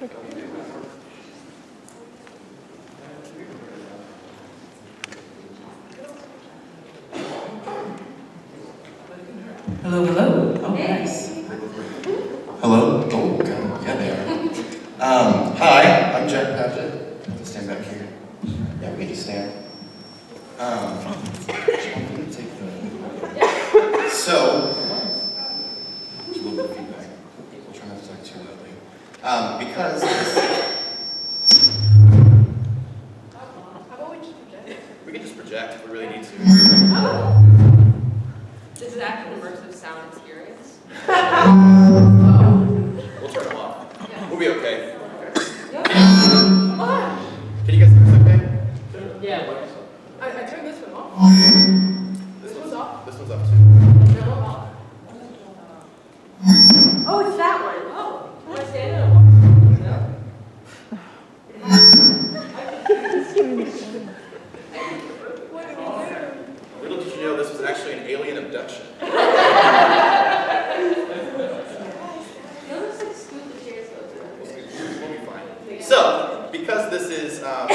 Hello, hello. Oh, nice. Hello? Oh, okay. Yeah, they are. Hi, I'm Jack Padgett. I have to stand back here. Yeah, we can just stand. So, there's a little bit of feedback. We'll try not to talk too loudly. Because How about we just project? we can just project if we really need to. This is actually an immersive sound experience. We'll turn them off. Yeah. We'll be okay. Ah! Can you guys hear us okay? Yeah. I turned this one off. This one's off. This one's up too. No, off. Oh, it's that one. Oh, am I standing on one? No. What did we do? Little did you know this was actually an alien abduction. We'll be fine. So, because this is a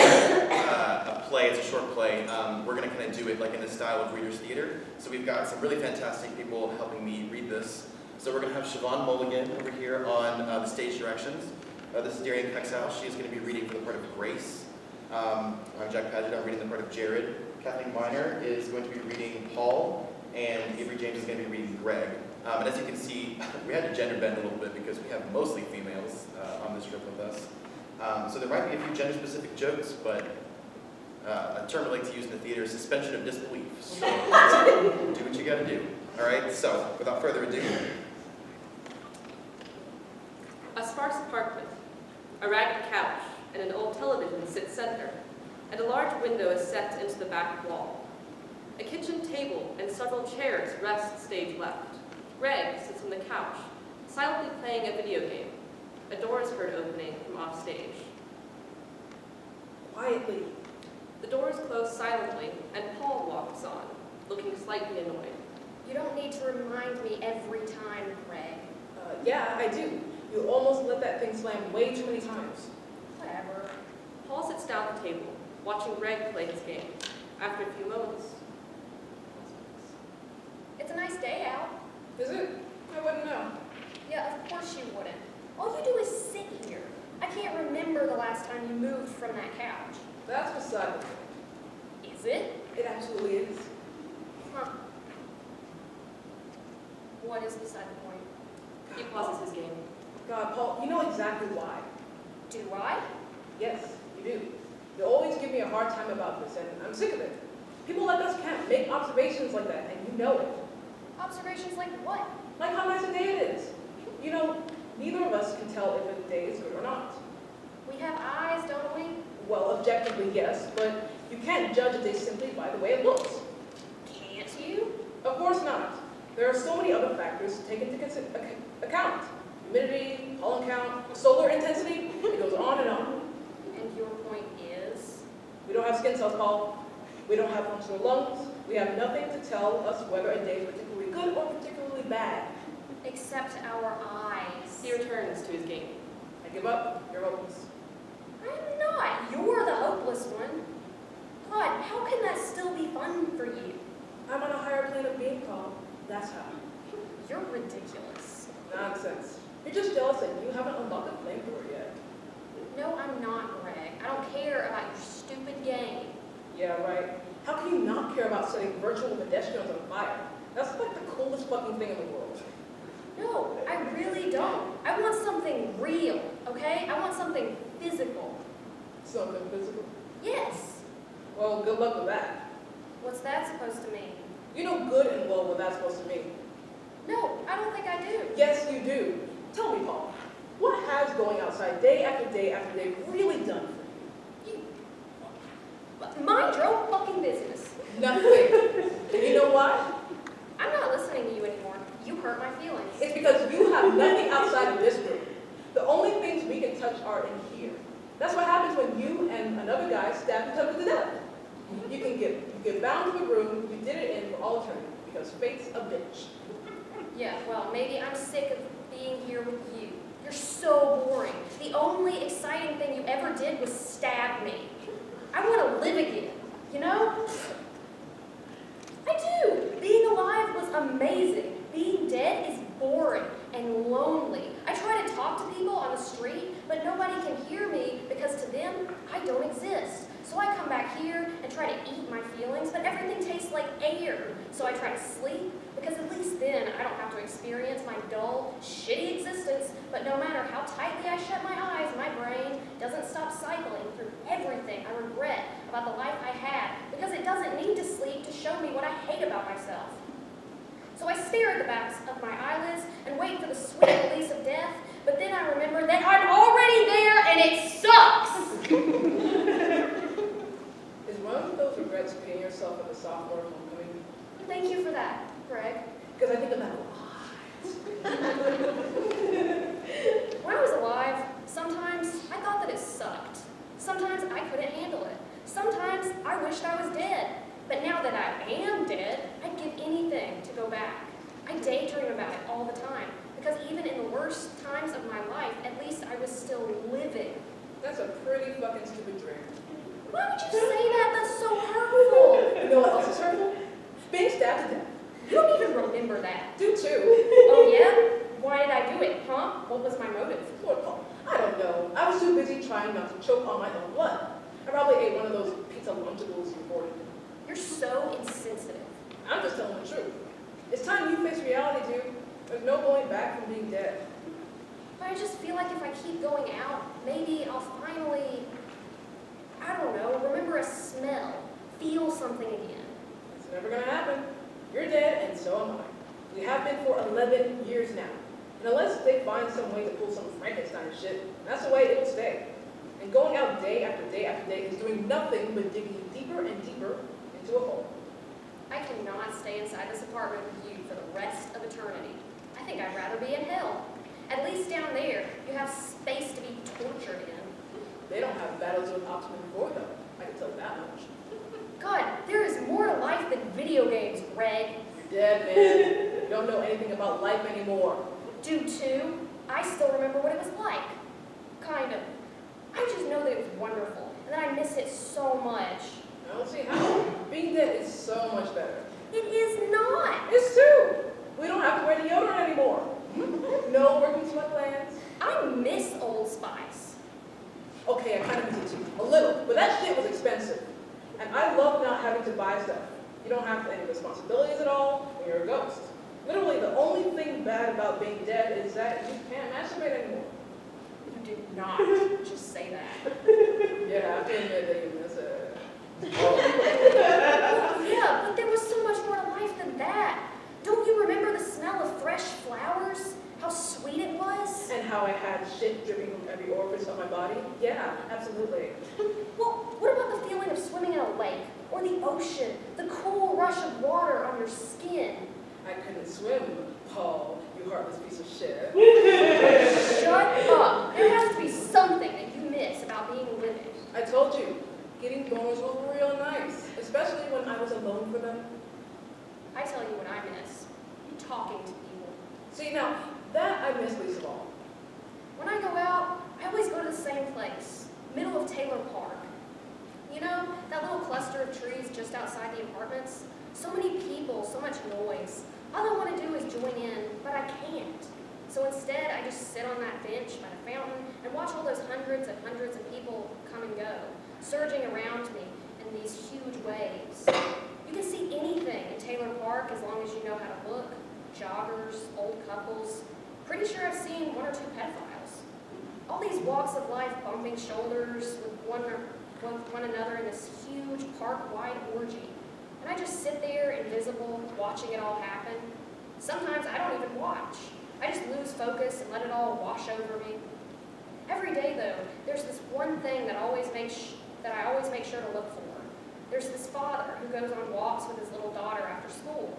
play, it's a short play, we're going to kind of do it like in the style of Reader's Theater. So we've got some really fantastic people helping me read this. So we're going to have Siobhan Mulligan over here on the stage directions. This is Darian Kexhouse. She is going to be reading for the part of Grace. I'm Jack Padgett. I'm reading the part of Jared. Kathleen Miner is going to be reading Paul, and Avery James is going to be reading Greg. And as you can see, we had to gender bend a little bit because we have mostly females on this trip with us. So there might be a few gender-specific jokes, but a term I like to use in the theater is suspension of disbelief. So do what you got to do. All right. So without further ado. A sparse apartment, a ragged couch, and an old television sit center, and a large window is set into the back wall. A kitchen table and several chairs rest stage left. Greg sits on the couch, silently playing a video game. A door is heard opening from off stage. Quietly. The door is closed silently, and Paul walks on, looking slightly annoyed. You don't need to remind me every time, Greg. Yeah, I do. You almost let that thing slam way too many times. Whatever. Paul sits down at the table, watching Greg play his game. After a few moments, It's a nice day out. Is it? I wouldn't know. Yeah, of course you wouldn't. All you do is sit here. I can't remember the last time you moved from that couch. That's beside the point. Is it? It absolutely is. Huh. What is beside the point? he pauses his game. God, Paul, you know exactly why. Do I? Yes, you do. You always give me a hard time about this, and I'm sick of it. People like us can't make observations like that, and you know it. Observations like what? Like how nice a day it is. You know, neither of us can tell if a day is good or not. We have eyes, don't we? Well, objectively, yes, but you can't judge a day simply by the way it looks. Can't you? Of course not. There are so many other factors to take into account. Humidity, pollen count, solar intensity, it goes on and on. And your point is? We don't have skin cells, Paul. We don't have functional lungs. We have nothing to tell us whether a day is particularly good or particularly bad. Except our eyes. He returns to his game. I give up. You're hopeless. I'm not. You're the hopeless one. God, how can that still be fun for you? I'm on a higher plane of being, Paul. That's how. You're ridiculous. Nonsense. You're just jealous that you haven't unlocked a flamethrower yet. No, I'm not, Greg. I don't care about your stupid game. Yeah, right. How can you not care about setting virtual pedestrians on fire? That's like the coolest fucking thing in the world. No, I really don't. I want something real, okay? I want something physical. Something physical. Yes. Well, good luck with that. What's that supposed to mean? You know good and well what that's supposed to mean. No, I don't think I do. Yes, you do. Tell me, Paul, what has going outside day after day after day really done for you? Mind your own fucking business. Nothing. And you know why? I'm not listening to you anymore. You hurt my feelings. It's because you have nothing outside of this room. The only things we can touch are in here. That's what happens when you and another guy stab each other to death. You get bound to the room you did it in for all eternity, because fate's a bitch. Yeah, well, maybe I'm sick of being here with you. You're so boring. The only thing you ever did was stab me. I want to live again, you know? I do. Being alive was amazing. Being dead is boring and lonely. I try to talk to people on the street, but nobody can hear me because to them, I don't exist. So I come back here and try to eat my feelings, but everything tastes like air. So I try to sleep, because at least then I don't have to experience my dull, shitty existence, but no matter how tightly I shut my eyes, my brain doesn't stop cycling through everything I regret about the life I had, because it doesn't need to sleep to show me what I hate about myself. So I stare at the backs of my eyelids and wait for the sweet release of death, but then I remember that I'm already there and it sucks! Is one of those regrets peeing yourself at the sophomore homecoming? Thank you for that, Greg. Because I think about lies. When I was alive, sometimes I thought that it sucked. Sometimes I couldn't handle it. Sometimes I wished I was dead. But now that I am dead, I'd give anything to go back. I daydream about it all the time, because even in the worst times of my life, at least I was still living. That's a pretty fucking stupid dream. Why would you say that? That's so hurtful. You know what else is hurtful? Being stabbed to death. You don't even remember that. Do too. Oh yeah? Why did I do it, huh? What was my motive? Lord Paul, I don't know. I was too busy trying not to choke on my own blood. I probably ate one of those pizza Lunchables you ordered. You're so insensitive. I'm just telling the truth. It's time you face reality, dude. There's no going back from being dead. But I just feel like if I keep going out, maybe I'll finally, I don't know, remember a smell, feel something again. It's never gonna happen. You're dead, and so am I. We have been for 11 years now. And unless they find some way to pull some Frankenstein shit, that's the way it'll stay. And going out day after day after day is doing nothing but digging deeper and deeper into a hole. I cannot stay inside this apartment with you for the rest of eternity. I think I'd rather be in hell. At least down there, you have space to be tortured in. They don't have battles with Optimum 4, though. I can tell you that much. God, there is more to life than video games, Greg. You're dead, man. You don't know anything about life anymore. Do too. I still remember what it was like. Kind of. I just know that it was wonderful, and that I miss it so much. I don't see how. Being dead is so much better. It is not. It's too. We don't have to wear deodorant anymore. No working sweat glands. I miss Old Spice. Okay, I kind of miss it too. A little. But that shit was expensive. And I love not having to buy stuff. You don't have any responsibilities at all when you're a ghost. Literally, the only thing bad about being dead is that you can't masturbate anymore. You did not just say that. You have to admit that you miss it. Yeah, but there was so much more to life than that. Don't you remember the smell of fresh flowers? How sweet it was? And how I had shit dripping from every orifice of my body? Yeah, absolutely. Well, what about the feeling of swimming in a lake or the ocean, the cool rush of water on your skin? I couldn't swim, Paul, you heartless piece of shit. Shut up. There has to be something that you miss about being living. I told you, getting boners was real nice, especially when I was alone for them. I tell you what I miss. Talking to people. See, now, that I miss least of all. When I go out, I always go to the same place, middle of Taylor Park. You know, that little cluster of trees just outside the apartments? So many people, so much noise. All I want to do is join in, but I can't. So instead, I just sit on that bench by the fountain and watch all those hundreds of people come and go, surging around me in these huge waves. You can see anything in Taylor Park as long as you know how to look. Joggers, old couples. Pretty sure I've seen one or two pedophiles. All these walks of life bumping shoulders with one another in this huge park-wide orgy. And I just sit there, invisible, watching it all happen. Sometimes I don't even watch. I just lose focus and let it all wash over me. Every day, though, there's this one thing that I always make sure to look for. There's this father who goes on walks with his little daughter after school.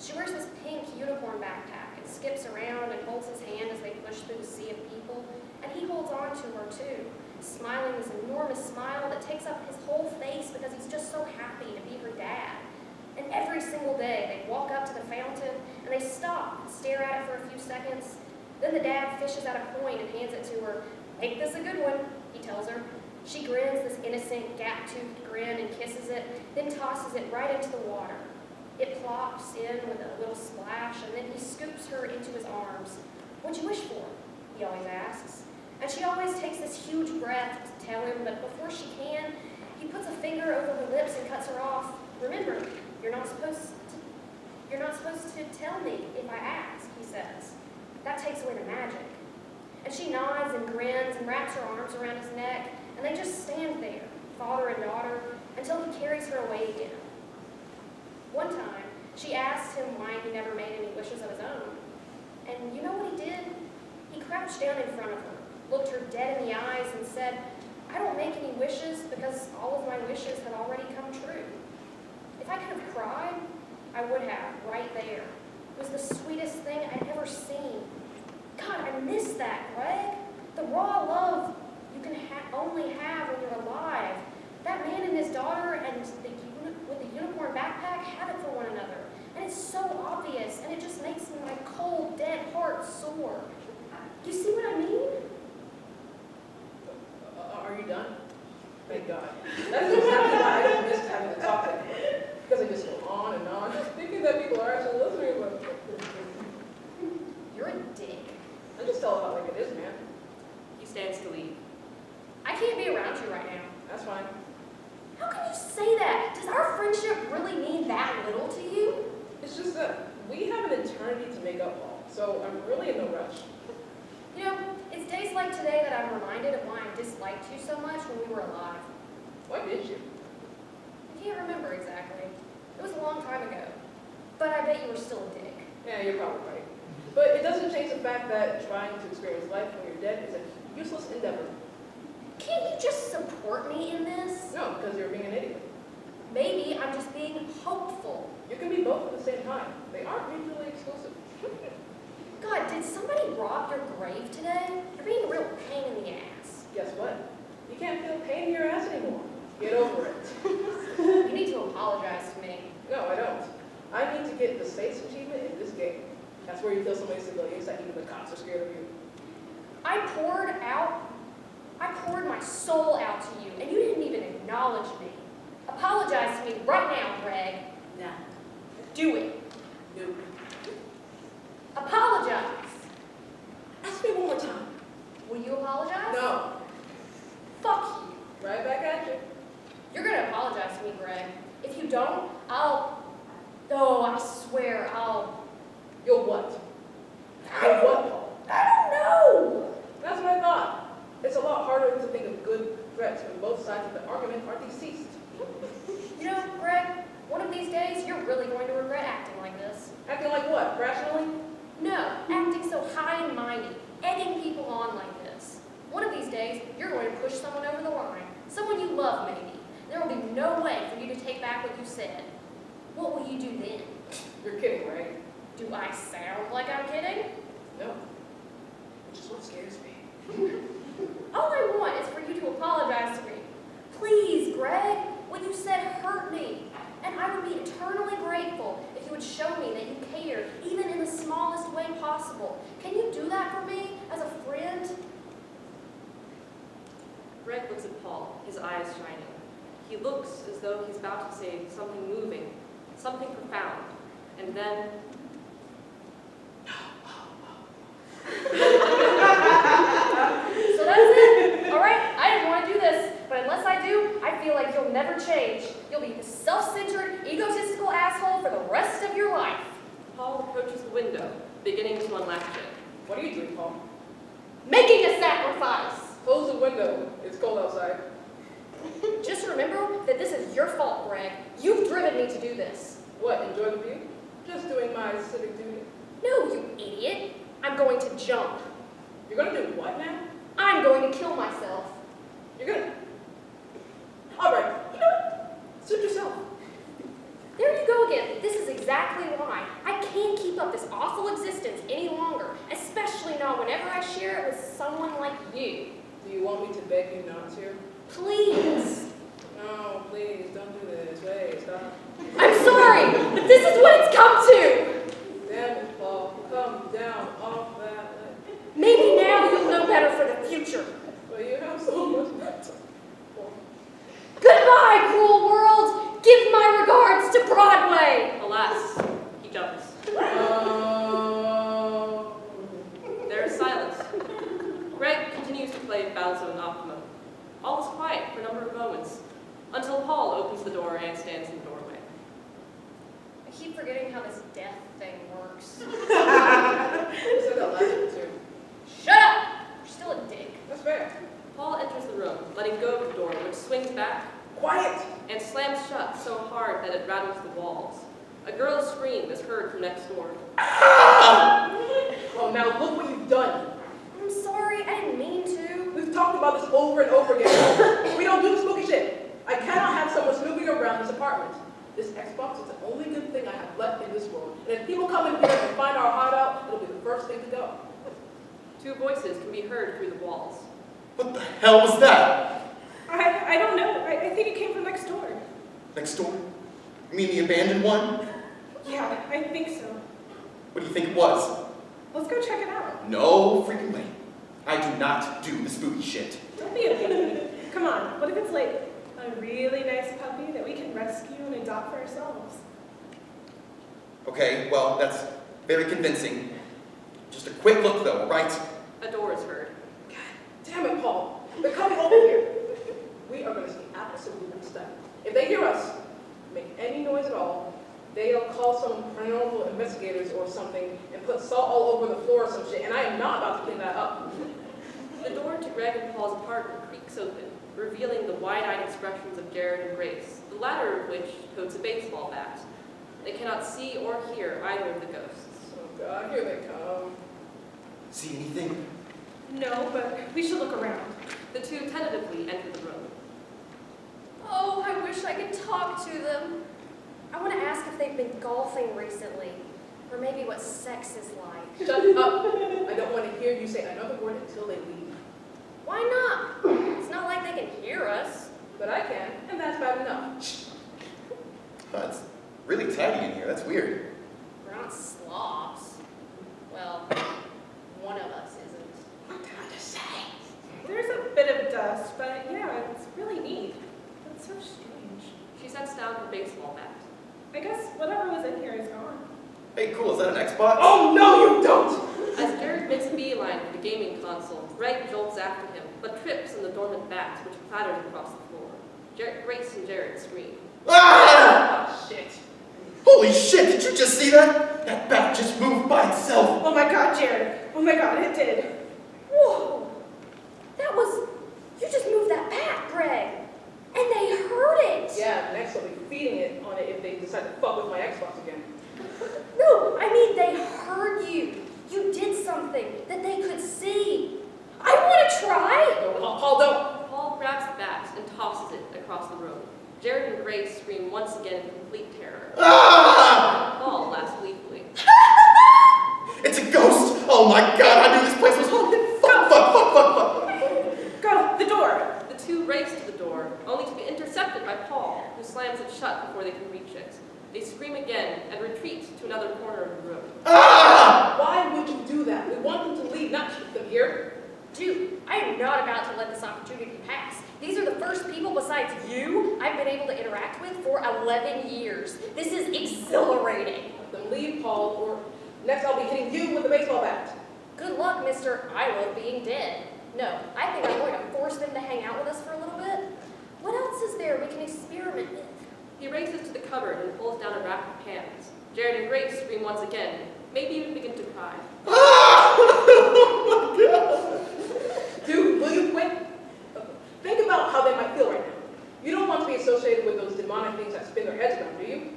She wears this pink unicorn backpack and skips around and holds his hand as they push through the sea of people. And he holds on to her too, smiling this enormous smile that takes up his whole face because he's just so happy to be her dad. And every single day, they walk up to the fountain and they stop and stare at it for a few seconds. Then the dad fishes out a coin and hands it to her. "Make this a good one," he tells tells her. She grins this innocent, gap-toothed grin and kisses it, then tosses it right into the water. It plops in with a little splash, and then he scoops her into his arms. "What'd you wish for?" he always asks. And she always takes this huge breath to tell him, but before she can, he puts a finger over her lips and cuts her off. "Remember, you're not supposed to tell me if I ask," he says. "That takes away the magic." And she nods and grins and wraps her arms around his neck, and they just stand there, father and daughter, until he carries her away again. One time, she asked him why he never made any wishes of his own. And you know what he did? He crouched down in front of her, looked her dead in the eyes, and said, "I don't make any wishes because all of my wishes have already come true." If I could have cried, I would have, right there. It was the sweetest thing I'd ever seen. God, I miss that, Greg. The raw love you can only have when you're alive. That man and his daughter and with the unicorn backpack have it for one another. And it's so obvious, and it just makes my cold, dead heart sore. You see what I mean? Are you done? Thank God. That's exactly why I don't miss having to talk to anyone. Because I just go on and on, thinking that people are actually listening. But You're a dick. I just tell it out like it is, man. He stands to leave. I can't be around you right now. That's fine. How can you say that? Does our friendship really mean that little to you? It's just that we have an eternity to make up, Paul. So I'm really in no rush. You know, it's days like today that I'm reminded of why I disliked you so much when we were alive. Why did you? I can't remember exactly. It was a long time ago. But I bet you were still a dick. Yeah, you're probably right. But it doesn't change the fact that trying to experience life when you're dead is a useless endeavor. Can't you just support me in this? No, because you're being an idiot. Maybe I'm just being hopeful. You can be both at the same time. They aren't mutually exclusive. God, did somebody rob your grave today? You're being a real pain in the ass. Guess what? You can't feel pain in your ass anymore. Get over it. You need to apologize to me. No, I don't. I need to get the space achievement in this game. That's where you kill so many civilians that even the cops are scared of you. I poured my soul out to you, and you didn't even acknowledge me. Apologize to me right now, Greg. Nah. Do it. Nope. Apologize. Ask me one more time. Will you apologize? No. Fuck you. Right back at you. You're gonna apologize to me, Greg. If you don't, I swear, You'll what? You'll what, Paul? I don't know. That's what I thought. It's a lot harder to think of good threats when both sides of the argument are deceased. You know, Greg, one of these days, you're really going to regret acting like this. Acting like what? Rationally? No, acting so high and mighty, egging people on like this. One of these days, you're going to push someone over the line. Someone you love, maybe. There will be no way for you to take back what you said. What will you do then? You're kidding, right? Do I sound like I'm kidding? No. Which is what scares me. All I want is for you to apologize to me. Please, Greg, what you said hurt me. And I would be eternally grateful if you would show me that you cared, even in the smallest way possible. Can you do that for me as a friend? Greg looks at Paul, his eyes shining. He looks as though he's about to say something moving, something profound, and then... So that's it. All right, I didn't want to do this, but unless I do, I feel like you'll never change. You'll be the self-centered, egotistical asshole for the rest of your life. Paul approaches the window, beginning to unlatch it. What are you doing, Paul? Making a sacrifice. Close the window. It's cold outside. Just remember that this is your fault, Greg. You've driven me to do this. What, enjoy the view? Just doing my civic duty. No, you idiot. I'm going to jump. You're gonna do what now? I'm going to kill myself. You're gonna... Alright, you know what? Suit yourself. There you go again. This is exactly why. I can't keep up this awful existence any longer, especially not whenever I share it with someone like you. Do you want me to beg you not to? Please. No, please, don't do this. Wait, stop. I'm sorry, but this is what it's come to. Damn it, Paul. Come down off that ledge. Maybe now you'll know better for the future. But you have so much play bounds to an optimum. All is quiet for a number of moments, until Paul opens the door and stands in the doorway. I keep forgetting how this death thing works. You said that last one too. Shut up! You're still a dick. That's fair. Paul enters the room, letting go of the door, which swings back Quiet! and slams shut so hard that it rattles the walls. A girl's scream is heard from next door. Well, now look what you've done. I'm sorry, I didn't mean to. We've talked about this over and over again. We don't do spooky shit. I cannot have someone snooping around this apartment. This Xbox is the only good thing I have left in this world. And if people come in here and find our hideout, it'll be the first thing to go. Two voices can be heard through the walls. What the hell was that? I don't know. I think it came from next door. Next door? You mean the abandoned one? Yeah, I think so. What do you think it was? Let's go check it out. No freaking way. I do not do the spooky shit. Don't be a baby. Come on, what if it's like a really nice puppy that we can rescue and adopt for ourselves? Okay, well, that's very convincing. Just a quick look though, all right? A door is heard. Damn it, Paul. They're coming over here. We are going to see absolutely stuff. If they hear us make any noise at all, they'll call some paranormal investigators or something and put salt all over the floor or some shit, and I am not about to clean that up. The door to Greg and Paul's apartment creaks open, revealing the wide-eyed expressions of Jared and Grace, the latter of which totes a baseball bat. They cannot see or hear either of the ghosts. Oh God, here they come. See anything? No, but we should look around. The two tentatively enter the room. Oh, I wish I could talk to them. I want to ask if they've been golfing recently, or maybe what sex is like. Shut up. I don't want to hear you say another word until they leave. Why not? It's not like they can hear us. But I can, and that's bad enough. It's really tidy in here. That's weird. We're not slobs. Well, one of us isn't. What did I just say? There's a bit of dust, but yeah, it's really neat. That's so strange. She sets down her baseball bat. I guess whatever was in here is gone. Hey, cool. Is that an Xbox? Oh, no, you don't! As Jared makes a beeline for the gaming console, Greg jolts after him, but trips on the dormant bat, which clatters across the floor. Grace and Jared scream. Ah! Oh, shit. Holy shit! Did you just see that? That bat just moved by itself. Oh my god, Jared. Oh my god, it did. Whoa! That was... You just moved that bat, Greg. And they heard it. Yeah, next I'll be feeding it on it if they decide to fuck with my Xbox again. No, I mean they heard you. You did something that they could see. I want to try. No, Paul, don't. Paul grabs the bat and tosses it across the room. Jared and Grace scream once again in complete terror. Ah! Paul laughs gleefully. It's a ghost! Oh my god, I knew this place was haunted! Fuck! Go, the door. The two race to the door, only to be intercepted by Paul, who slams it shut before they can reach it. They scream again and retreat to another corner of the room. Ah! Why would you do that? We want them to leave, not keep them here. Dude, I am not about to let this opportunity pass. These are the first people besides you I've been able to interact with for 11 years. This is exhilarating. Let them leave, Paul, or next I'll be hitting you with a baseball bat. Good luck, Mr. I love being dead. No, I think I'm going to force them to hang out with us for a little bit. What else is there we can experiment with? He races to the cupboard and pulls down a rack of pans. Jared and Grace scream once again, maybe even begin to cry. Ah! Oh my god! Dude, will you quit? Think about how they might feel right now. You don't want to be associated with those demonic things that spin their heads around, do you?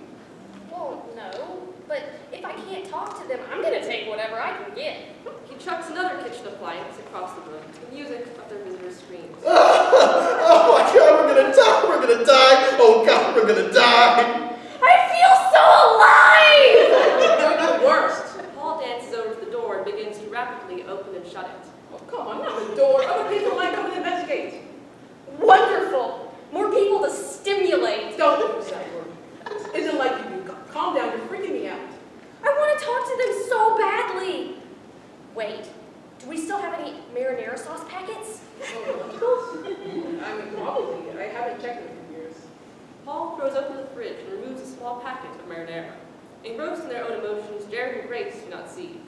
Well, no. But if I can't talk to them, I'm going to take whatever I can get. He chucks another kitchen appliance across the room to the music of their visitor's screams. Oh my god, we're gonna die! We're gonna die! Oh god, we're gonna die! I feel so alive! You're the worst. Paul dances over to the door and begins to rapidly open and shut it. Oh, come on, not the door. Other people might come and investigate. Wonderful! More people to stimulate. Don't use that word. This isn't like you do. Calm down, you're freaking me out. I want to talk to them so badly. Wait, do we still have any marinara sauce packets? Oh, I mean, probably. I haven't checked in a few years. Paul throws open the fridge and removes a small packet of marinara. Engrossed in their own emotions, Jared and Grace do not see.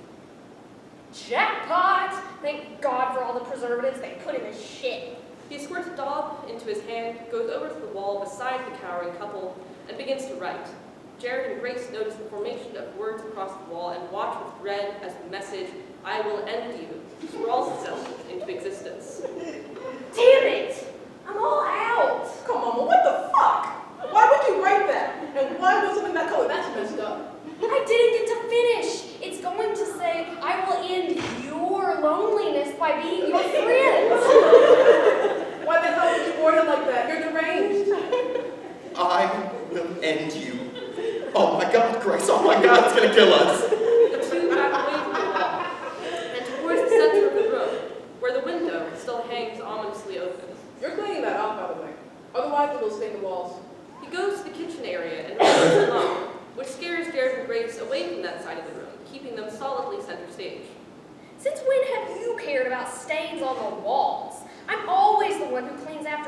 Jackpot! Thank God for all the preservatives they put in this shit. He squirts a daub into his hand, goes over to the wall beside the cowering couple, and begins to write. Jared and Grace notice the formation of words across the wall and watch with dread as the message, "I will end you," sprawls itself into existence. Damn it! I'm all out! Come on, what the fuck? Why would you write that? And why was it in that color? That's messed up. I didn't get to finish. It's going to say, I will end your loneliness by being your friend. Why the hell would you word it like that? You're deranged. I will end you. Oh my God, Grace, oh my God, it's gonna kill us. The two back away from the wall and towards the center of the room, where the window still hangs ominously open. You're cleaning that up, by the way. Otherwise, it will stain the walls. He goes to the kitchen area and removes the lamp, which scares Jared and Grace away from that side of the room, keeping them solidly center stage. Since when have you cared about stains on the walls? I'm always the one who cleans up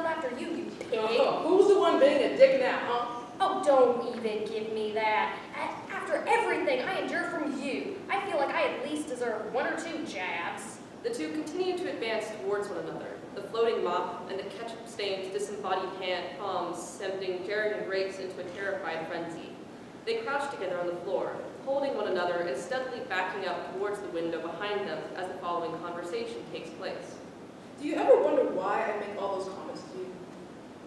after you, you pig. Who's the one being a dick now, huh? Oh, don't even give me that. After everything I endured from you, I feel like I at least deserve 1 or 2 jabs. The two continue to advance towards one another, the floating mop and the ketchup-stained, disembodied palms sending Jared and Grace into a terrified frenzy. They crouch together on the floor, holding one another and steadily backing up towards the window behind them as the following conversation takes place. Do you ever wonder why I make all those comments to you?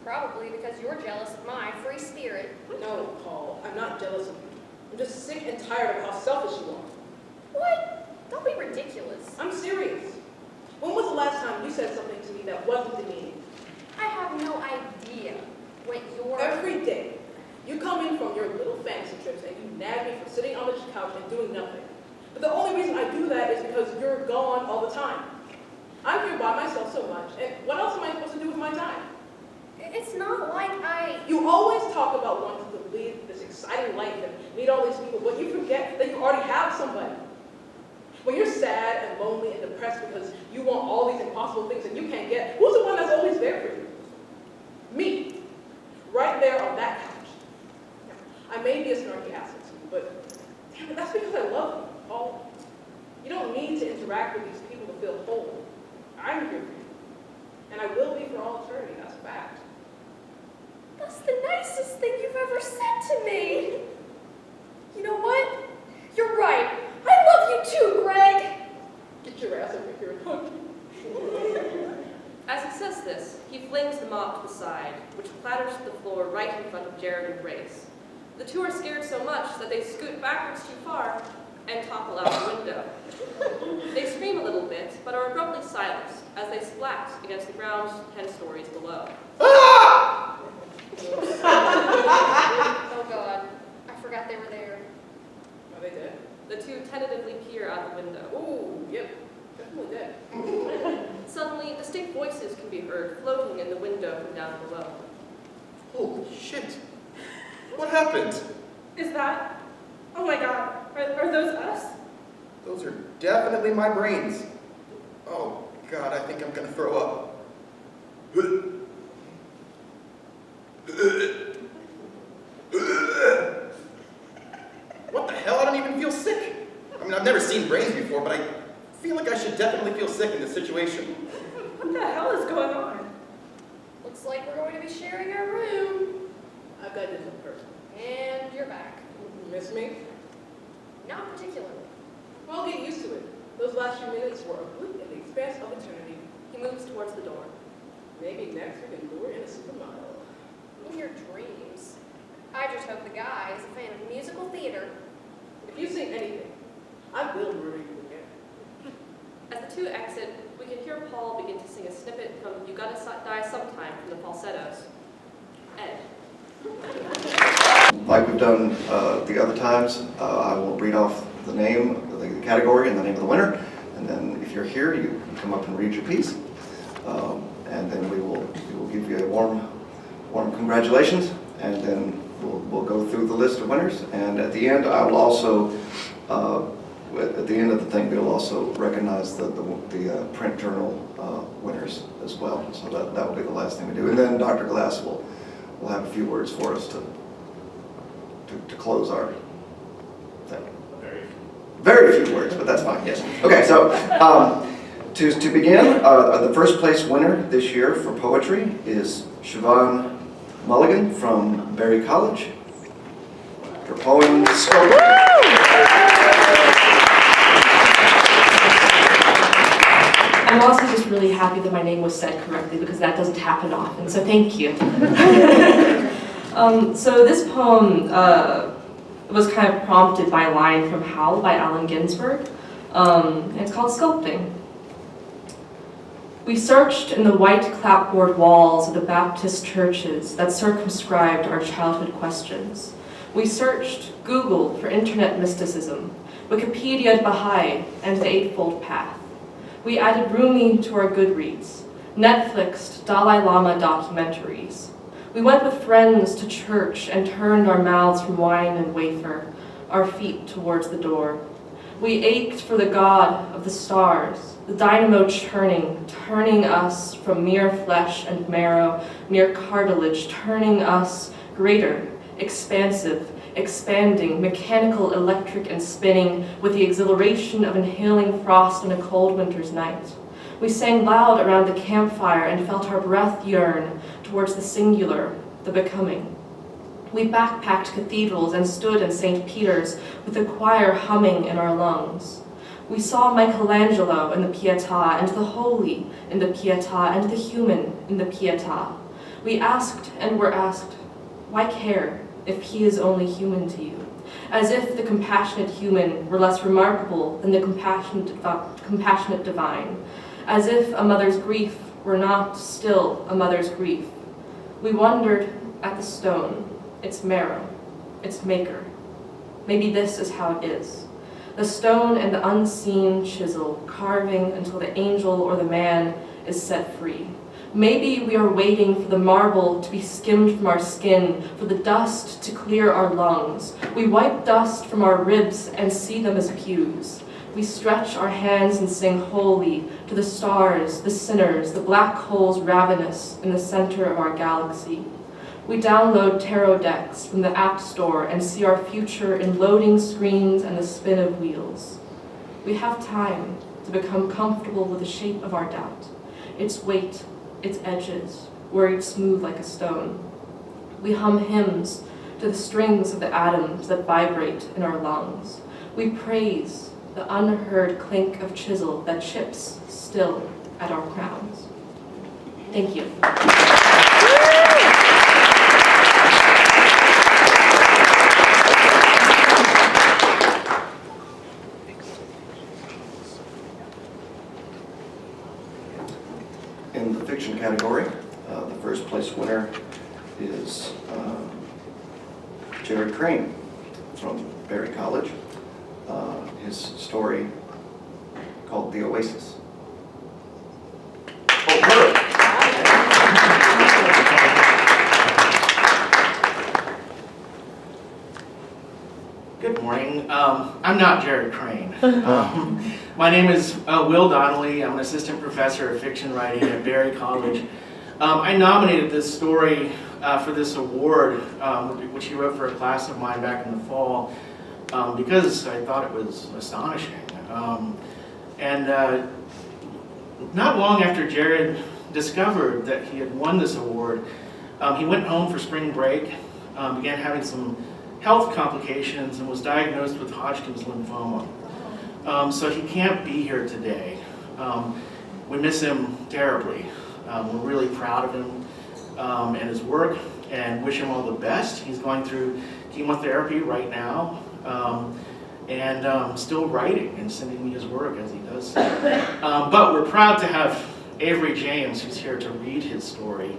Probably because you're jealous of my free spirit. No, Paul, I'm not jealous of you. I'm just sick and tired of how selfish you are. What? Don't be ridiculous. I'm serious. When was the last time you said something to me that wasn't demeaning? I have no idea what you're... Every day, you come in from your little fancy trips and you nag me for sitting on the couch and doing nothing. But the only reason I do that is because you're gone all the time. I'm here by myself so much, and what else am I supposed to do with my time? It's not like You always talk about wanting to lead this exciting life and meet all these people, but you forget that you already have somebody. When you're sad and lonely and depressed because you want all these impossible things that you can't get, who's the one that's always there for you? Me. Right there on that couch. I may be a snarky asshole to you, but damn it, that's because I love you, Paul. You don't need to interact with these people to feel whole. I'm here for you. And I will be for all eternity, that's a fact. That's the nicest thing you've ever said to me. You know what? You're right. I love you too, Greg. Get your ass over here and hug me. As he says this, he flings the mop to the side, which clatters to the floor right in front of Jared and Grace. The two are scared so much that they scoot backwards too far and topple out the window. They scream a little bit, but are abruptly silenced as they splat against the ground 10 stories below. Oh God, I forgot they were there. Are they dead? The two tentatively peer out the window. Ooh, yep. Definitely dead. Suddenly, distinct voices can be heard floating in the window from down below. Holy shit. What happened? Is that? Oh my God, are those us? Those are definitely my brains. Oh God, I think I'm gonna throw up. What the hell? I don't even feel sick. I mean, I've never seen brains before, but I feel like I should definitely feel sick in this situation. What the hell is going on? Looks like we're going to be sharing our room. I've got a different person. And you're back. Miss me? Not particularly. Well, get used to it. Those last few minutes were a blink in the expanse of eternity. He moves towards the door. Maybe next we can lure in a supermodel. In your dreams. I just hope the guy is a fan of musical theater. If you sing anything, I will murder you again. As the two exit, we can hear Paul begin to sing a snippet from You Gotta Die Sometime from the falsettos. Ed. Like we've done the other times, I will read off the name, the category, and the name of the winner. And then if you're here, you can come up and read your piece. And then we will give you a warm congratulations. And then we'll go through the list of winners. And at the end, I will also, at the end of the thing, we'll also recognize the print journal winners as well. So that will be the last thing we do. And then Dr. Glass will have a few words for us to close our thing. Very few words, but that's fine, yes. Okay, so to begin, the first place winner this year for poetry is Siobhan Mulligan from Berry College. Her poem, Sculpting. I'm also just really happy that my name was said correctly because that doesn't happen often, so thank you. So this poem was kind of prompted by a line from Howl by Allen Ginsberg. And it's called Sculpting. We searched in the white clapboard walls of the Baptist churches that circumscribed our childhood questions. We searched Google for internet mysticism, Wikipedia'd Baha'i and the Eightfold Path. We added Rumi to our Goodreads, Netflixed Dalai Lama documentaries. We went with friends to church and turned our mouths from wine and wafer, our feet towards the door. We ached for the God of the stars, the dynamo turning us from mere flesh and marrow, mere cartilage, turning us greater, expansive, expanding, mechanical, electric, and spinning with the exhilaration of inhaling frost on a cold winter's night. We sang loud around the campfire and felt our breath yearn towards the singular, the becoming. We backpacked cathedrals and stood in St. Peter's with the choir humming in our lungs. We saw Michelangelo in the Pietà and the holy in the Pietà and the human in the Pietà. We asked and were asked, why care if he is only human to you? As if the compassionate human were less remarkable than the compassionate divine. As if a mother's grief were not still a mother's grief. We wondered at the stone, its marrow, its maker. Maybe this is how it is. The stone and the unseen chisel, carving until the angel or the man is set free. Maybe we are waiting for the marble to be skimmed from our skin, for the dust to clear our lungs. We wipe dust from our ribs and see them as pews. We stretch our hands and sing holy to the stars, the sinners, the black holes ravenous in the center of our galaxy. We download tarot decks from the App Store and see our future in loading screens and the spin of wheels. We have time to become comfortable with the shape of our doubt, its weight, its edges, worried smooth like a stone. We hum hymns to the strings of the atoms that vibrate in our lungs. We praise the unheard clink of chisel that chips still at our crowns. Thank you. In the fiction category, the first place winner is Jared Crain from Berry College. His story called The Oasis. Good morning. I'm not Jared Crain. My name is Will Donnelly. I'm an assistant professor of fiction writing at Berry College. I nominated this story for this award, which he wrote for a class of mine back in the fall, because I thought it was astonishing. Not long after Jared discovered that he had won this award, he went home for spring break, began having some health complications, and was diagnosed with Hodgkin's lymphoma. So he can't be here today. We miss him terribly. We're really proud of him and his work, and wish him all the best. He's going through chemotherapy right now, and still writing and sending me his work as he does so. But we're proud to have Avery James, who's here to read his story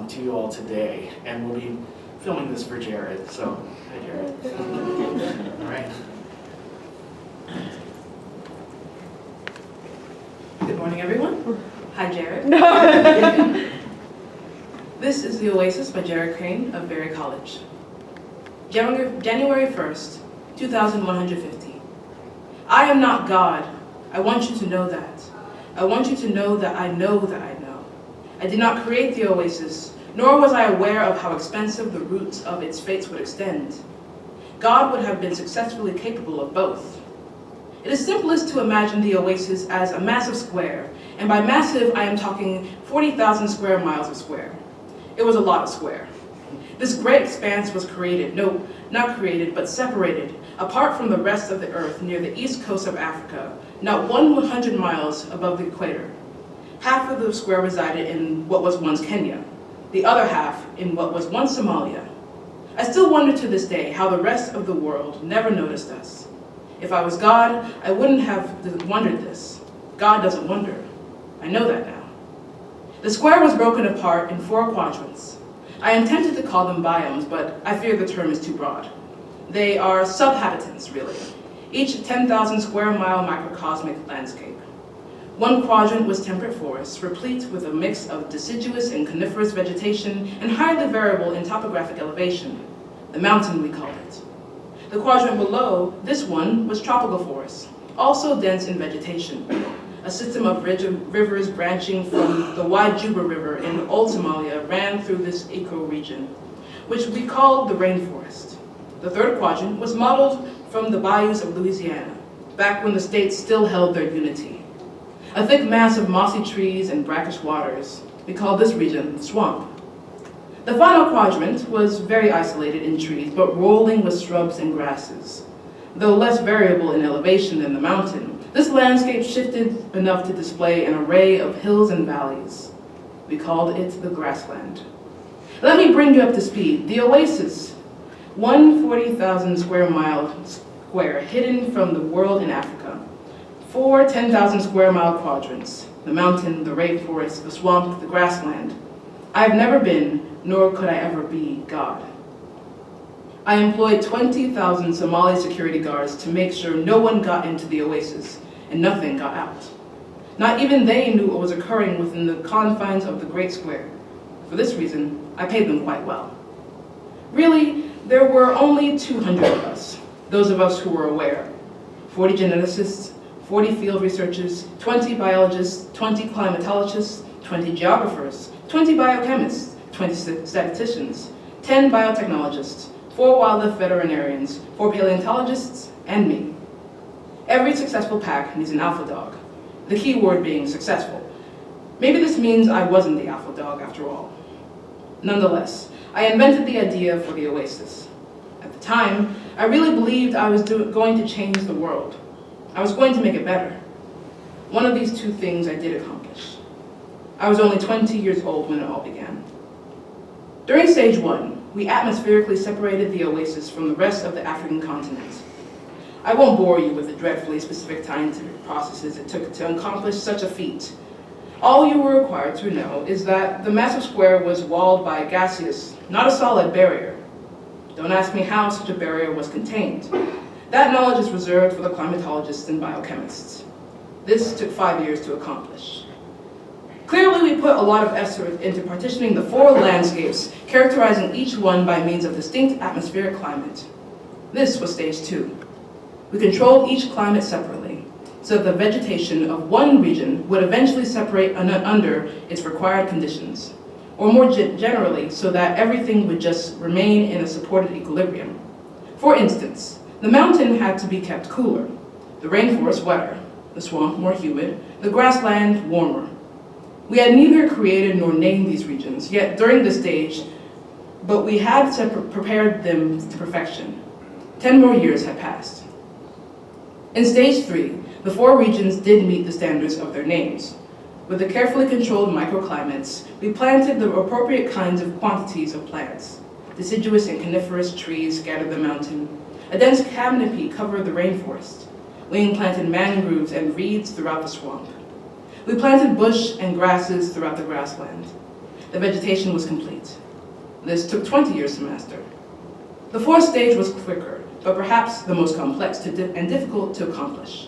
to you all today, and we'll be filming this for Jared. So, hi Jared. All right. Good morning, everyone. Hi, Jared. This is The Oasis by Jared Crain of Berry College. January 1st, 2150. I am not God. I want you to know that. I want you to know that I know that I know. I did not create the oasis, nor was I aware of how expensive the roots of its fates would extend. God would have been successfully capable of both. It is simplest to imagine the oasis as a massive square, and by massive I am talking 40,000 square miles of square. It was a lot of square. This great expanse was created, no, not created, but separated, apart from the rest of the earth near the east coast of Africa, not 100 miles above the equator. Half of the square resided in what was once Kenya, the other half in what was once Somalia. I still wonder to this day how the rest of the world never noticed us. If I was God, I wouldn't have wondered this. God doesn't wonder. I know that now. The square was broken apart in 4 quadrants. I intended to call them biomes, but I fear the term is too broad. They are subhabitants, really, each 10,000 square mile microcosmic landscape. One quadrant was temperate forests, replete with a mix of deciduous and coniferous vegetation and highly variable in topographic elevation. The mountain, we called it. The quadrant below this one was tropical forest, also dense in vegetation. A system of rivers branching from the wide Juba River in Old Somalia ran through this ecoregion, which we called the rainforest. The third quadrant was modeled from the bayous of Louisiana, back when the states still held their unity. A thick mass of mossy trees and brackish waters. We called this region the swamp. The final quadrant was very isolated in trees, but rolling with shrubs and grasses. Though less variable in elevation than the mountain, this landscape shifted enough to display an array of hills and valleys. We called it the grassland. Let me bring you up to speed. The oasis, 140,000 square mile square, hidden from the world in Africa. 4 10,000 square mile quadrants, the mountain, the rainforest, the swamp, the grassland. I have never been, nor could I ever be, God. I employed 20,000 Somali security guards to make sure no one got into the oasis and nothing got out. Not even they knew what was occurring within the confines of the Great Square. For this reason, I paid them quite well. Really, there were only 200 of us, those of us who were aware. 40 geneticists, 40 field researchers, 20 biologists, 20 climatologists, 20 geographers, 20 biochemists, 20 statisticians, 10 biotechnologists, 4 wildlife veterinarians, 4 paleontologists, and me. Every successful pack needs an alpha dog, the key word being successful. Maybe this means I wasn't the alpha dog after all. Nonetheless, I invented the idea for the oasis. At the time, I really believed I was going to change the world. I was going to make it better. One of these 2 things I did accomplish. I was only 20 years old when it all began. During stage 1, we atmospherically separated the oasis from the rest of the African continent. I won't bore you with the dreadfully specific scientific processes it took to accomplish such a feat. All you were required to know is that the massive square was walled by a gaseous, not a solid barrier. Don't ask me how such a barrier was contained. That knowledge is reserved for the climatologists and biochemists. This took 5 years to accomplish. Clearly, we put a lot of effort into partitioning the 4 landscapes, characterizing each one by means of distinct atmospheric climate. This was stage 2. We controlled each climate separately, so that the vegetation of one region would eventually separate under its required conditions, or more generally, so that everything would just remain in a supported equilibrium. For instance, the mountain had to be kept cooler, the rainforest wetter, the swamp more humid, the grassland warmer. We had neither created nor named these regions yet during this stage, but we had prepared them to perfection. 10 more years had passed. In stage 3, the 4 regions did meet the standards of their names. With the carefully controlled microclimates, we planted the appropriate kinds of quantities of plants. Deciduous and coniferous trees scattered the mountain. A dense canopy covered the rainforest. We planted mangroves and reeds throughout the swamp. We planted bush and grasses throughout the grassland. The vegetation was complete. This took 20 years to master. The 4th stage was quicker, but perhaps the most complex and difficult to accomplish.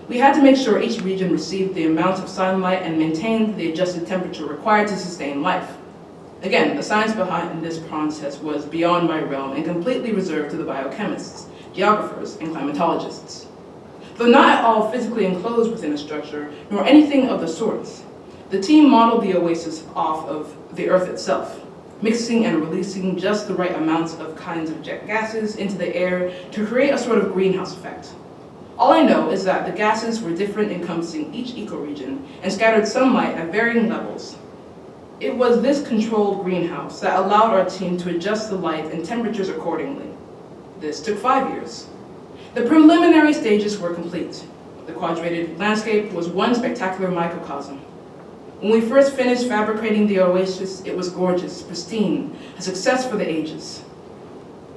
We had to make sure each region received the amount of sunlight and maintained the adjusted temperature required to sustain life. Again, the science behind this process was beyond my realm and completely reserved to the biochemists, geographers, and climatologists. Though not at all physically enclosed within a structure, nor anything of the sorts, the team modeled the oasis off of the Earth itself, mixing and releasing just the right amounts of kinds of jet gases into the air to create a sort of greenhouse effect. All I know is that the gases were different, encompassing each ecoregion, and scattered sunlight at varying levels. It was this controlled greenhouse that allowed our team to adjust the light and temperatures accordingly. This took 5 years. The preliminary stages were complete. The quadrated landscape was one spectacular microcosm. When we first finished fabricating the oasis, it was gorgeous, pristine, a success for the ages.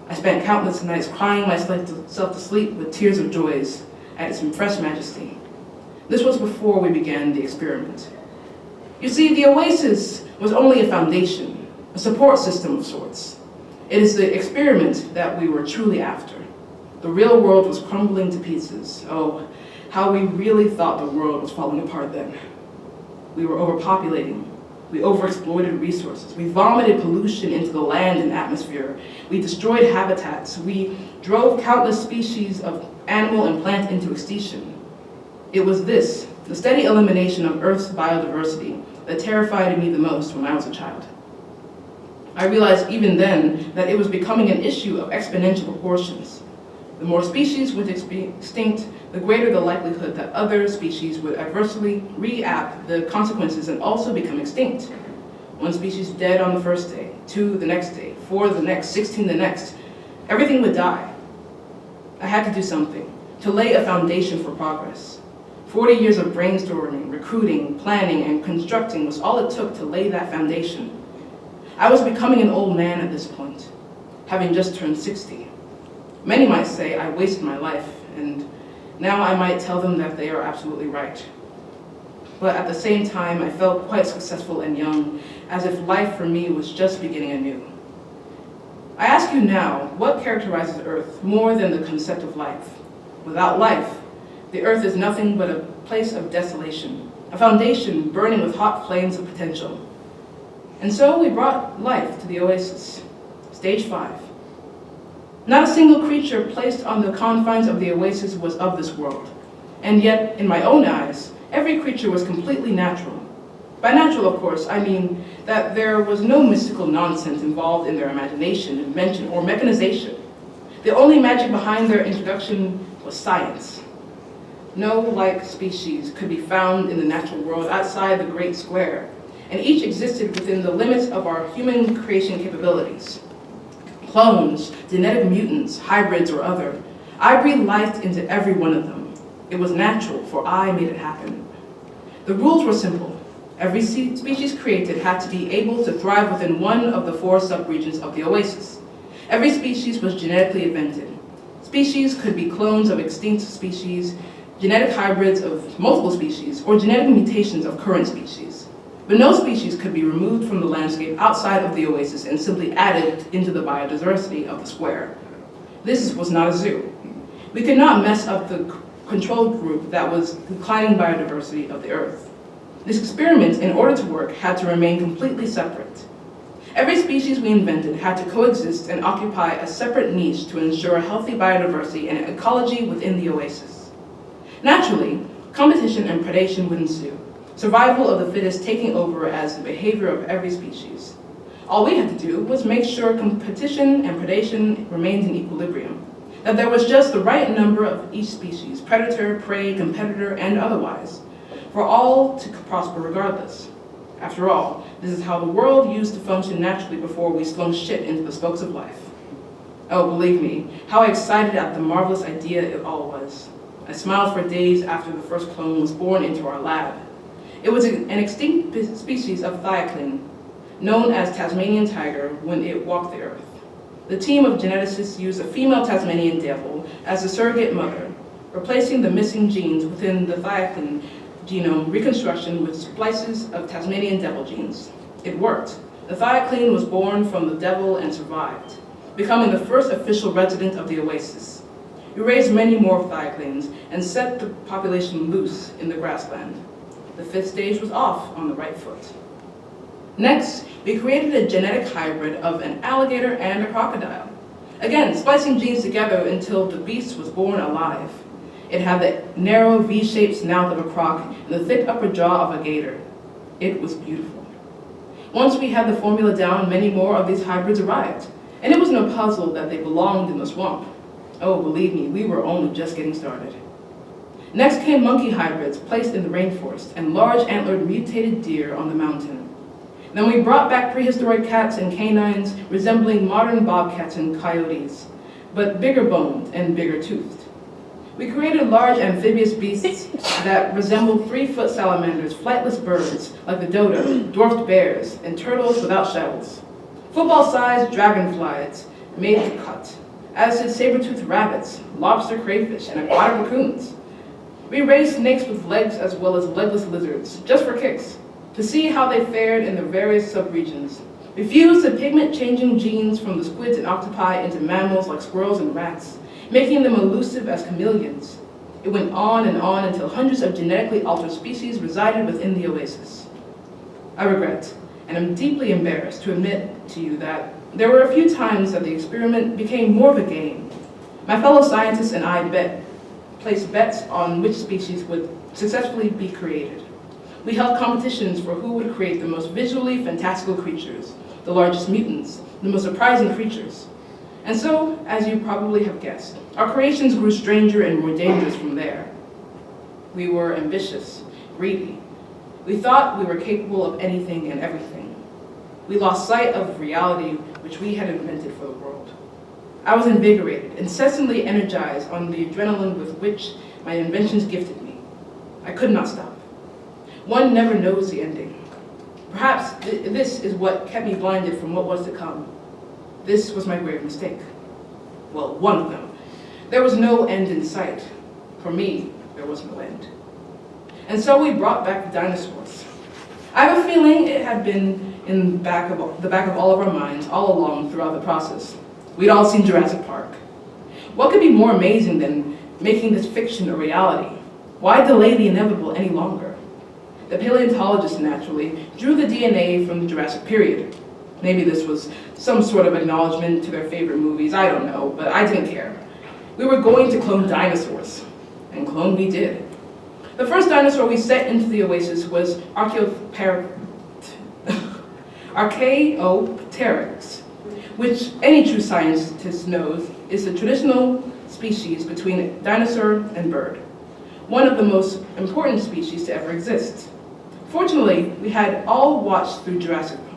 I spent countless nights crying myself to sleep with tears of joys at its fresh majesty. This was before we began the experiment. You see, the oasis was only a foundation, a support system of sorts. It is the experiment that we were truly after. The real world was crumbling to pieces. Oh, how we really thought the world was falling apart then. We were overpopulating. We overexploited resources. We vomited pollution into the land and atmosphere. We destroyed habitats. We drove countless species of animal and plant into extinction. It was this, the steady elimination of Earth's biodiversity, that terrified me the most when I was a child. I realized even then that it was becoming an issue of exponential proportions. The more species went extinct, the greater the likelihood that other species would adversely react the consequences and also become extinct. 1 species dead on the first day, 2 the next day, 4 the next, 16 the next. Everything would die. I had to do something, to lay a foundation for progress. 40 years of brainstorming, recruiting, planning, and constructing was all it took to lay that foundation. I was becoming an old man at this point, having just turned 60. Many might say I wasted my life, and now I might tell them that they are absolutely right. But at the same time, I felt quite successful and young, as if life for me was just beginning anew. I ask you now, what characterizes Earth more than the concept of life? Without life, the Earth is nothing but a place of desolation, a foundation burning with hot flames of potential. And so we brought life to the oasis, stage 5. Not a single creature placed on the confines of the oasis was of this world. And yet, in my own eyes, every creature was completely natural. By natural, of course, I mean that there was no mystical nonsense involved in their imagination, invention, or mechanization. The only magic behind their introduction was science. No like species could be found in the natural world outside the Great Square, and each existed within the limits of our human creation capabilities. Clones, genetic mutants, hybrids, or other. I breathed life into every one of them. It was natural, for I made it happen. The rules were simple. Every species created had to be able to thrive within one of the 4 subregions of the oasis. Every species was genetically invented. Species could be clones of extinct species, genetic hybrids of multiple species, or genetic mutations of current species. But no species could be removed from the landscape outside of the oasis and simply added into the biodiversity of the square. This was not a zoo. We could not mess up the control group that was declining biodiversity of the Earth. This experiment, in order to work, had to remain completely separate. Every species we invented had to coexist and occupy a separate niche to ensure healthy biodiversity and ecology within the oasis. Naturally, competition and predation would ensue, survival of the fittest taking over as the behavior of every species. All we had to do was make sure competition and predation remained in equilibrium, that there was just the right number of each species, predator, prey, competitor, and otherwise, for all to prosper regardless. After all, this is how the world used to function naturally before we slung shit into the spokes of life. Oh, believe me, how excited at the marvelous idea it all was. I smiled for days after the first clone was born into our lab. It was an extinct species of thiaclin, known as Tasmanian tiger when it walked the earth. The team of geneticists used a female Tasmanian devil as a surrogate mother, replacing the missing genes within the thiaclin genome reconstruction with splices of Tasmanian devil genes. It worked. The thiaclin was born from the devil and survived, becoming the first official resident of the oasis. We raised many more thiaclins and set the population loose in the grassland. The 5th stage was off on the right foot. Next, we created a genetic hybrid of an alligator and a crocodile. Again, splicing genes together until the beast was born alive. It had the narrow V-shaped snout of a croc and the thick upper jaw of a gator. It was beautiful. Once we had the formula down, many more of these hybrids arrived, and it was no puzzle that they belonged in the swamp. Oh, believe me, we were only just getting started. Next came monkey hybrids placed in the rainforest and large antlered mutated deer on the mountain. Then we brought back prehistoric cats and canines resembling modern bobcats and coyotes, but bigger boned and bigger toothed. We created large amphibious beasts that resembled 3-foot salamanders, flightless birds like the dodo, dwarfed bears, and turtles without shells. Football-sized dragonflies made the cut, as did saber-toothed rabbits, lobster crayfish, and aquatic raccoons. We raised snakes with legs as well as legless lizards, just for kicks, to see how they fared in the various subregions. We fused the pigment-changing genes from the squids and octopi into mammals like squirrels and rats, making them elusive as chameleons. It went on until hundreds of genetically altered species resided within the oasis. I regret, and am deeply embarrassed to admit to you that there were a few times that the experiment became more of a game. My fellow scientists and I placed bets on which species would successfully be created. We held competitions for who would create the most visually fantastical creatures, the largest mutants, the most surprising creatures. And so, as you probably have guessed, our creations grew stranger and more dangerous from there. We were ambitious, greedy. We thought we were capable of anything and everything. We lost sight of reality which we had invented for the world. I was invigorated, incessantly energized on the adrenaline with which my inventions gifted me. I could not stop. One never knows the ending. Perhaps this is what kept me blinded from what was to come. This was my grave mistake. Well, one of them. There was no end in sight. For me, there was no end. And so we brought back the dinosaurs. I have a feeling it had been in the back of all of our minds all along throughout the process. We'd all seen Jurassic Park. What could be more amazing than making this fiction a reality? Why delay the inevitable any longer? The paleontologists, naturally, drew the DNA from the Jurassic period. Maybe this was some sort of acknowledgement to their favorite movies, I don't know, but I didn't care. We were going to clone dinosaurs, and clone we did. The first dinosaur we set into the oasis was Archaeopteryx, which any true scientist knows is the traditional species between dinosaur and bird, one of the most important species to ever exist. Fortunately, we had all watched through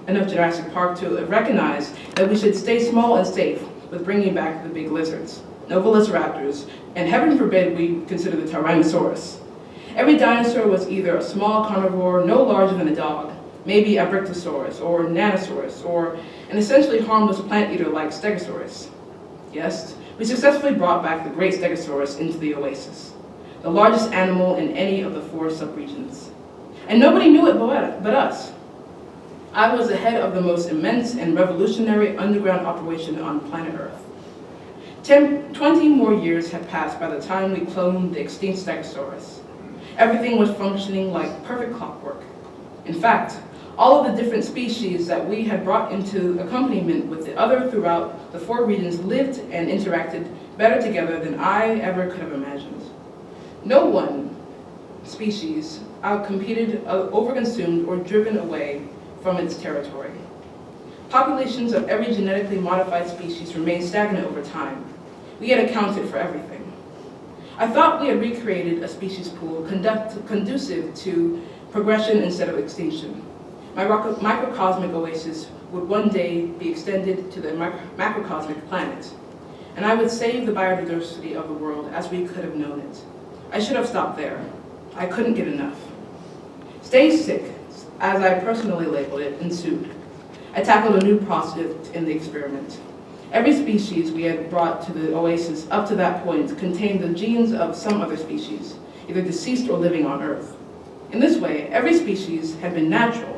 enough Jurassic Park to recognize that we should stay small and safe with bringing back the big lizards, no velociraptors, and heaven forbid we consider the Tyrannosaurus. Every dinosaur was either a small carnivore no larger than a dog, maybe a Brachiosaurus or Nanosaurus, or an essentially harmless plant eater like Stegosaurus. Yes, we successfully brought back the great Stegosaurus into the oasis, the largest animal in any of the 4 subregions. And nobody knew it but us. I was the head of the most immense and revolutionary underground operation on planet Earth. 20 more years had passed by the time we cloned the extinct Stegosaurus. Everything was functioning like perfect clockwork. In fact, all of the different species that we had brought into accompaniment with the other throughout the 4 regions lived and interacted better together than I ever could have imagined. No one species outcompeted, overconsumed, or driven away from its territory. Populations of every genetically modified species remained stagnant over time. We had accounted for everything. I thought we had recreated a species pool conducive to progression instead of extinction. My microcosmic oasis would one day be extended to the macrocosmic planet, and I would save the biodiversity of the world as we could have known it. I should have stopped there. I couldn't get enough. Stay sick, as I personally labeled it, ensued. I tackled a new project in the experiment. Every species we had brought to the oasis up to that point contained the genes of some other species, either deceased or living on Earth. In this way, every species had been natural.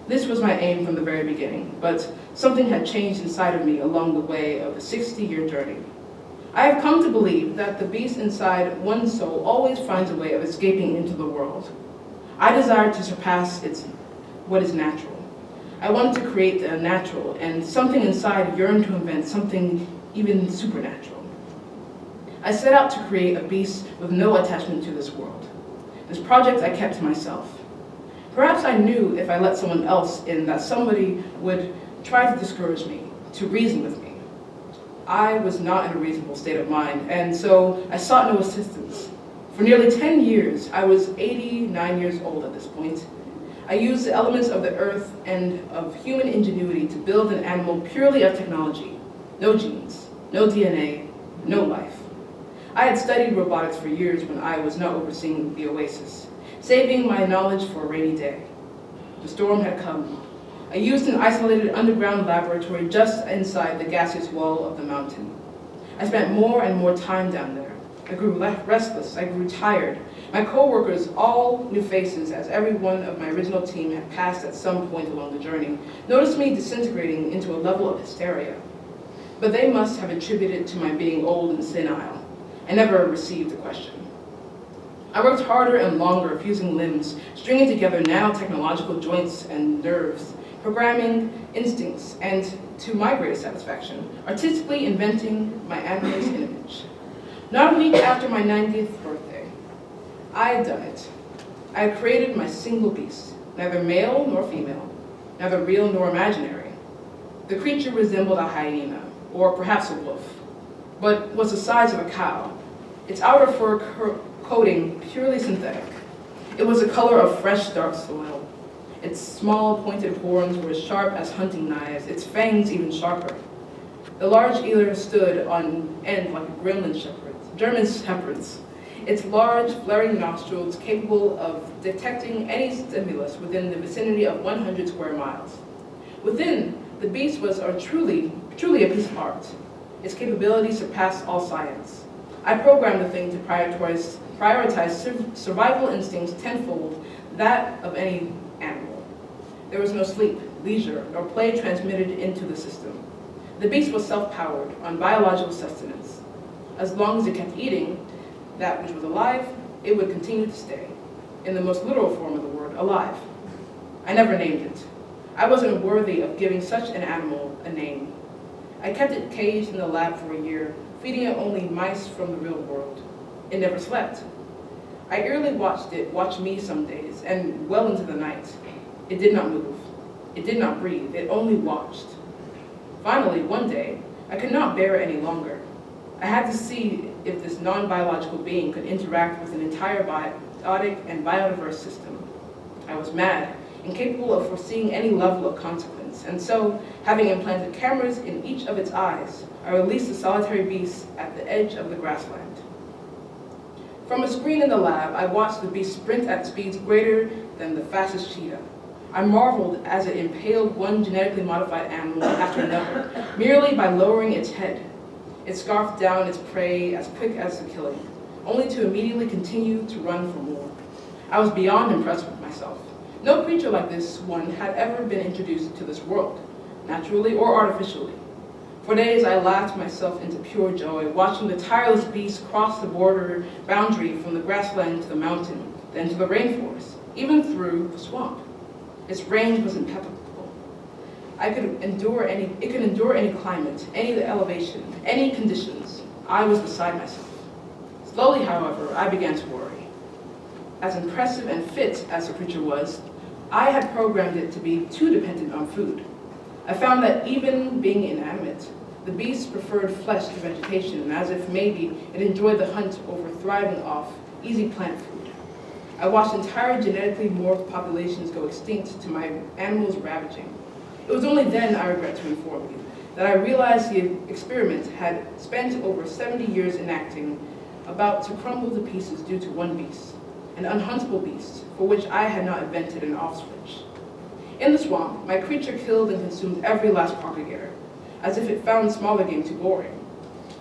This was my aim from the very beginning, but something had changed inside of me along the way of a 60-year journey. I have come to believe that the beast inside one's soul always finds a way of escaping into the world. I desired to surpass what is natural. I wanted to create the unnatural, and something inside yearned to invent something even supernatural. I set out to create a beast with no attachment to this world. This project I kept to myself. Perhaps I knew if I let someone else in that somebody would try to discourage me, to reason with me. I was not in a reasonable state of mind, and so I sought no assistance. For nearly 10 years, I was 89 years old at this point. I used the elements of the earth and of human ingenuity to build an animal purely of technology. No genes, no DNA, no life. I had studied robotics for years when I was not overseeing the oasis, saving my knowledge for a rainy day. The storm had come. I used an isolated underground laboratory just inside the gaseous wall of the mountain. I spent more and more time down there. I grew restless, I grew tired. My co-workers, all new faces, as every one of my original team had passed at some point along the journey, noticed me disintegrating into a level of hysteria. But they must have attributed it to my being old and senile. I never received a question. I worked harder and longer fusing limbs, stringing together now technological joints and nerves, programming instincts, and, to my greatest satisfaction, artistically inventing my animal's image. Not a week after my 90th birthday, I had done it. I had created my single beast, neither male nor female, neither real nor imaginary. The creature resembled a hyena, or perhaps a wolf, but was the size of a cow, its outer fur coating purely synthetic. It was the color of fresh, dark soil. Its small, pointed horns were as sharp as hunting knives, its fangs even sharper. The large ear stood on end like a German shepherd's. Its large, flaring nostrils capable of detecting any stimulus within the vicinity of 100 square miles. Within, the beast was truly a piece of art. Its capabilities surpassed all science. I programmed the thing to prioritize survival instincts tenfold that of any animal. There was no sleep, leisure, nor play transmitted into the system. The beast was self-powered on biological sustenance. As long as it kept eating that which was alive, it would continue to stay, in the most literal form of the word, alive. I never named it. I wasn't worthy of giving such an animal a name. I kept it caged in the lab for a year, feeding it only mice from the real world. It never slept. I eerily watched it watch me some days, and well into the night. It did not move. It did not breathe. It only watched. Finally, one day, I could not bear it any longer. I had to see if this non-biological being could interact with an entire biotic and biodiverse system. I was mad, incapable of foreseeing any level of consequence, and so, having implanted cameras in each of its eyes, I released the solitary beast at the edge of the grassland. From a screen in the lab, I watched the beast sprint at speeds greater than the fastest cheetah. I marveled as it impaled one genetically modified animal after another, merely by lowering its head. It scarfed down its prey as quick as the killing, only to immediately continue to run for more. I was beyond impressed with myself. No creature like this one had ever been introduced to this world, naturally or artificially. For days I laughed myself into pure joy, watching the tireless beast cross the border boundary from the grassland to the mountain, then to the rainforest, even through the swamp. Its range was impeccable. It could endure any climate, any elevation, any conditions. I was beside myself. Slowly, however, I began to worry. As impressive and fit as the creature was, I had programmed it to be too dependent on food. I found that even being inanimate, the beast preferred flesh to vegetation, as if maybe it enjoyed the hunt over thriving off easy plant food. I watched entire genetically morphed populations go extinct to my animals ravaging. It was only then, I regret to inform you, that I realized the experiment had spent over 70 years enacting, about to crumble to pieces due to one beast, an unhuntable beast, for which I had not invented an off-switch. In the swamp, my creature killed and consumed every last crocodile, as if it found smaller game too boring.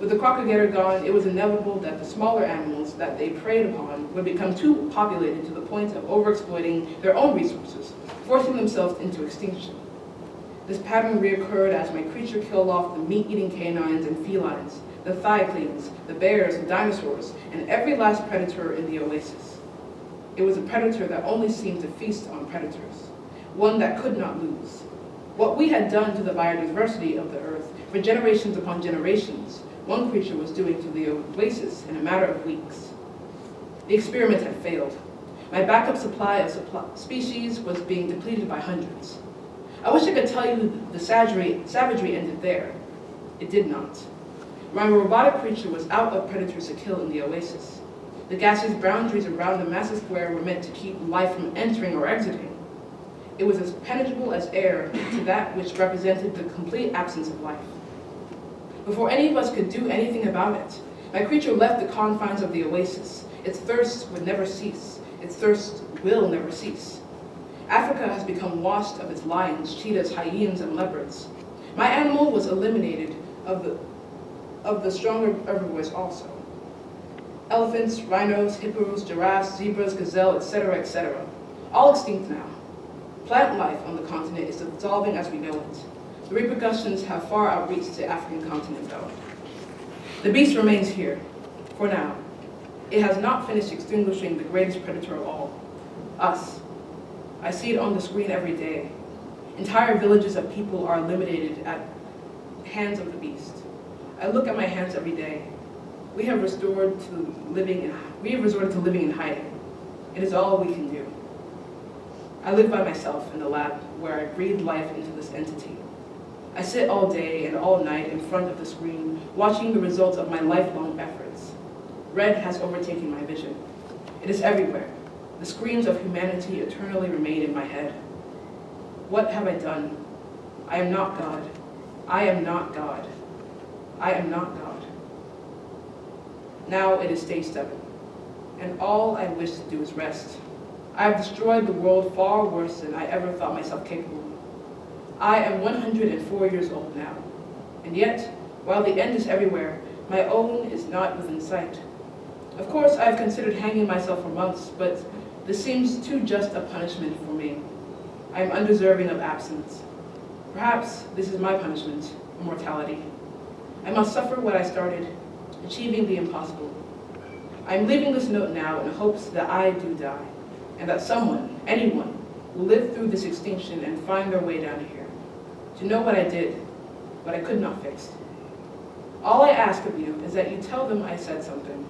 With the crocodile gone, it was inevitable that the smaller animals that they preyed upon would become too populated to the point of overexploiting their own resources, forcing themselves into extinction. This pattern reoccurred as my creature killed off the meat-eating canines and felines, the thioclines, the bears, the dinosaurs, and every last predator in the oasis. It was a predator that only seemed to feast on predators, one that could not lose. What we had done to the biodiversity of the earth for generations upon generations, one creature was doing to the oasis in a matter of weeks. The experiment had failed. My backup supply of species was being depleted by hundreds. I wish I could tell you the savagery ended there. It did not. My robotic creature was out of predators to kill in the oasis. The gaseous boundaries around the massive square were meant to keep life from entering or exiting. It was as penetrable as air to that which represented the complete absence of life. Before any of us could do anything about it, my creature left the confines of the oasis. Its thirst would never cease. Its thirst will never cease. Africa has become washed of its lions, cheetahs, hyenas, and leopards. My animal was eliminated of the stronger herbivores also. Elephants, rhinos, hippos, giraffes, zebras, gazelle, etc., etc. All extinct now. Plant life on the continent is dissolving as we know it. The repercussions have far outreached the African continent, though. The beast remains here, for now. It has not finished extinguishing the greatest predator of all, us. I see it on the screen every day. Entire villages of people are eliminated at hands of the beast. I look at my hands every day. We have resorted to living in hiding. It is all we can do. I live by myself in the lab where I breathe life into this entity. I sit all day and all night in front of the screen, watching the results of my lifelong efforts. Red has overtaken my vision. It is everywhere. The screams of humanity eternally remain in my head. What have I done? I am not God. I am not God. I am not God. Now it is stage 7, and all I wish to do is rest. I have destroyed the world far worse than I ever thought myself capable of. I am 104 years old now, and yet, while the end is everywhere, my own is not within sight. Of course, I have considered hanging myself for months, but this seems too just a punishment for me. I am undeserving of absence. Perhaps this is my punishment, immortality. I must suffer what I started, achieving the impossible. I am leaving this note now in hopes that I do die, and that someone, anyone, will live through this extinction and find their way down here, to know what I did, what I could not fix. All I ask of you is that you tell them I said something.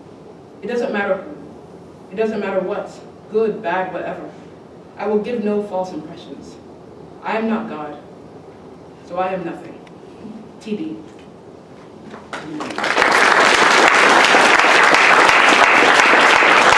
It doesn't matter who. It doesn't matter what, good, bad, whatever. I will give no false impressions. I am not God, so I am nothing. TD.